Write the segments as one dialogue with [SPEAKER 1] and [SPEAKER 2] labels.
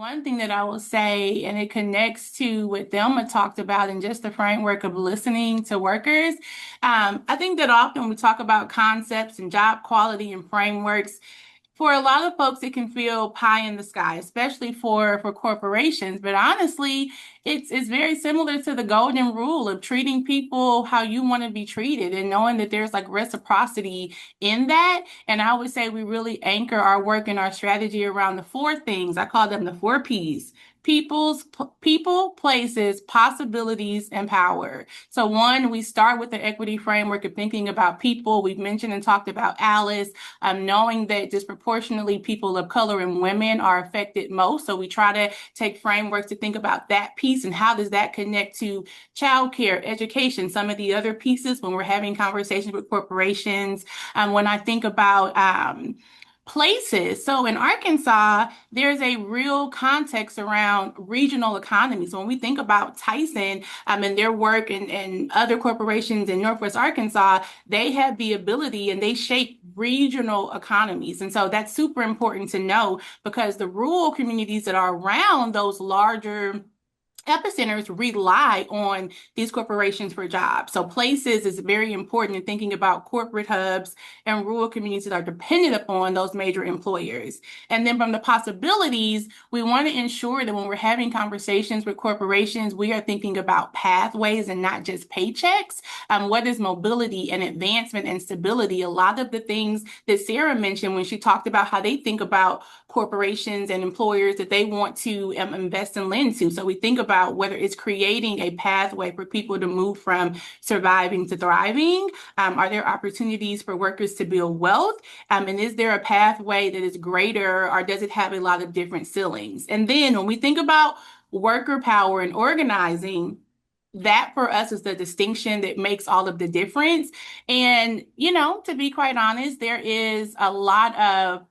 [SPEAKER 1] one thing that I will say, and it connects to what Thelma talked about in just the framework of listening to workers. I think that often we talk about concepts and job quality and frameworks. For a lot of folks, it can feel pie in the sky, especially for corporations. But honestly, it's very similar to the golden rule of treating people how you want to be treated and knowing that there's like reciprocity in that. And I would say we really anchor our work and our strategy around the four things. I call them the four P's. People, places, possibilities, and power. So one, we start with the equity framework of thinking about people. We've mentioned and talked about Alice, knowing that disproportionately people of color and women are affected most. So we try to take frameworks to think about that piece and how does that connect to childcare, education, some of the other pieces when we're having conversations with corporations. When I think about places. So in Arkansas, there's a real context around regional economies. So when we think about Tyson and their work and other corporations in Northwest Arkansas, they have the ability and they shape regional economies. And so that's super important to know because the rural communities that are around those larger epicenters rely on these corporations for jobs. So places is very important in thinking about corporate hubs and rural communities that are dependent upon those major employers. And then from the possibilities, we want to ensure that when we're having conversations with corporations, we are thinking about pathways and not just paychecks. What is mobility and advancement and stability? A lot of the things that Sarah mentioned when she talked about how they think about corporations and employers that they want to invest and lend to. So we think about whether it's creating a pathway for people to move from surviving to thriving. Are there opportunities for workers to build wealth? And is there a pathway that is greater or does it have a lot of different ceilings? And then when we think about worker power and organizing, that for us is the distinction that makes all of the difference. And, to be quite honest, there is a lot of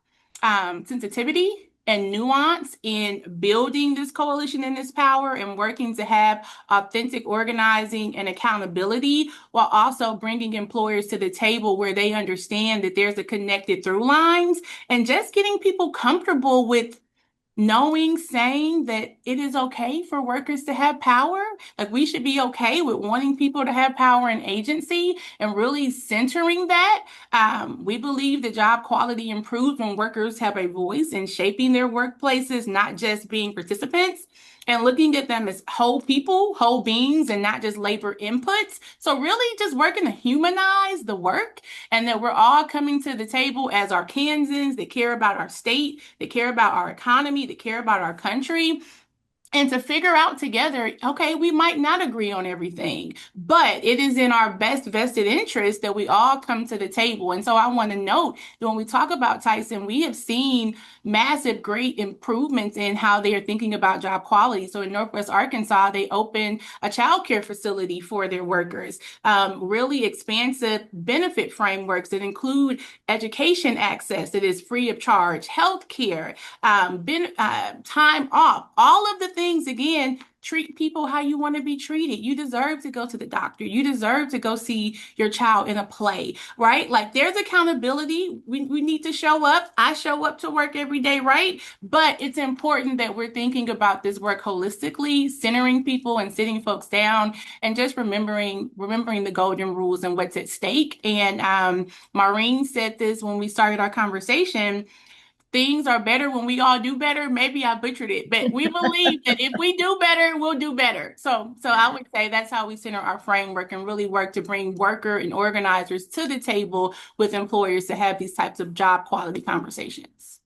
[SPEAKER 1] sensitivity and nuance in building this coalition and this power and working to have authentic organizing and accountability while also bringing employers to the table where they understand that there's a connected through lines and just getting people comfortable with knowing, saying that it is okay for workers to have power. Like we should be okay with wanting people to have power and agency and really centering that. We believe that job quality improves when workers have a voice in shaping their workplaces, not just being participants and looking at them as whole people, whole beings, and not just labor inputs. So really just working to humanize the work and that we're all coming to the table as Arkansans that care about our state, that care about our economy, that care about our country, and to figure out together, okay, we might not agree on everything, but it is in our best vested interest that we all come to the table. And so I want to note that when we talk about Tyson, we have seen massive, great improvements in how they are thinking about job quality. So in Northwest Arkansas, they opened a child care facility for their workers, really expansive benefit frameworks that include education access that is free of charge, health care, time off, all of the things, again, treat people how you want to be treated. You deserve to go to the doctor. You deserve to go see your child in a play, right? Like there's accountability. We need to show up. I show up to work every day, right? But it's important that we're thinking about this work holistically, centering people and sitting folks down and just remembering the golden rules and what's at stake. And Maureen said this when we started our conversation. Things are better when we all do better. Maybe I butchered it, but we believe that if we do better, we'll do better. So I would say that's how we center our framework and really work to bring worker and organizers to the table with employers to have these types of job quality conversations.